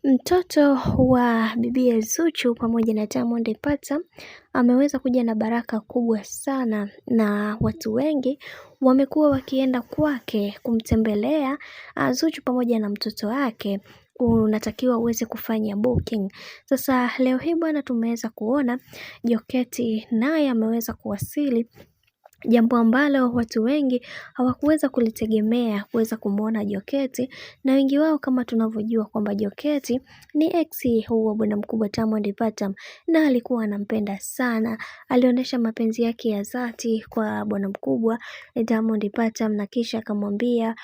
Mtoto wa bibiye Zuchu pamoja na Diamond Platnumz ameweza kuja na baraka kubwa sana, na watu wengi wamekuwa wakienda kwake kumtembelea. Zuchu pamoja na mtoto wake unatakiwa uweze kufanya booking. Sasa leo hii bwana, tumeweza kuona Joketi naye ameweza kuwasili, jambo ambalo watu wengi hawakuweza kulitegemea kuweza kumuona Joketi, na wengi wao kama tunavyojua kwamba Joketi ni ex wa bwana mkubwa Diamond Platnumz, na alikuwa anampenda sana. Alionyesha mapenzi yake ya dhati kwa bwana mkubwa Diamond Platnumz, na kisha akamwambia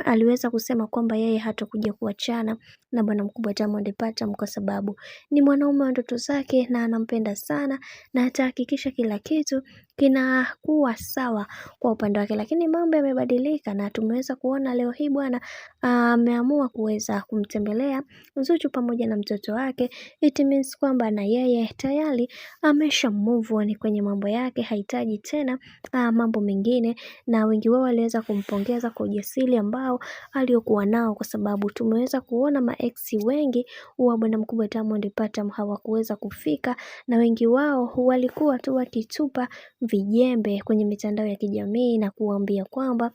aliweza kusema kwamba yeye hatakuja kuachana na bwana mkubwa Diamond Platnumz kwa sababu ni mwanaume wa ndoto zake na anampenda sana, na atahakikisha kila kitu kinakuwa sawa kwa upande wake. Lakini mambo yamebadilika, na tumeweza kuona leo hii bwana ameamua kuweza kumtembelea Zuchu pamoja na mtoto wake. It means kwamba na yeye tayari amesha move on kwenye mambo yake, hahitaji tena mambo mengine, na wengi wao waliweza kumpongeza kwa ujasiri ambao aliokuwa nao, kwa sababu tumeweza kuona maex wengi wa bwana mkubwa Diamond Platnumz hawakuweza kufika, na wengi wao walikuwa tu wakitupa vijembe kwenye mitandao ya kijamii na kuambia kwamba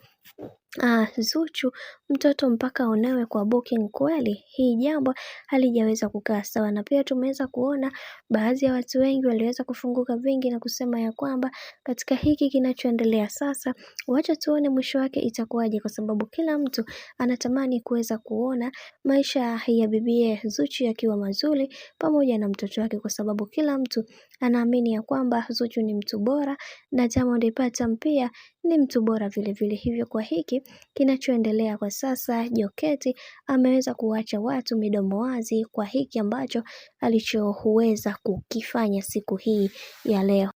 Zuchu mtoto mpaka aonewe kwa booking. Kweli hii jambo halijaweza kukaa sawa, na pia tumeweza kuona baadhi ya watu wengi waliweza kufunguka vingi na kusema ya kwamba katika hiki kinachoendelea sasa, wacha tuone mwisho wake itakuwaje, kwa sababu kila mtu anatamani kuweza kuona maisha ya bibiye Zuchu yakiwa mazuri pamoja na mtoto wake, kwa sababu kila mtu anaamini ya kwamba Zuchu ni mtu bora na Diamond Platnumz pia ni mtu bora vile vile. Hivyo kwa hiki kinachoendelea kwa sasa, Joketi ameweza kuacha watu midomo wazi kwa hiki ambacho alichoweza kukifanya siku hii ya leo.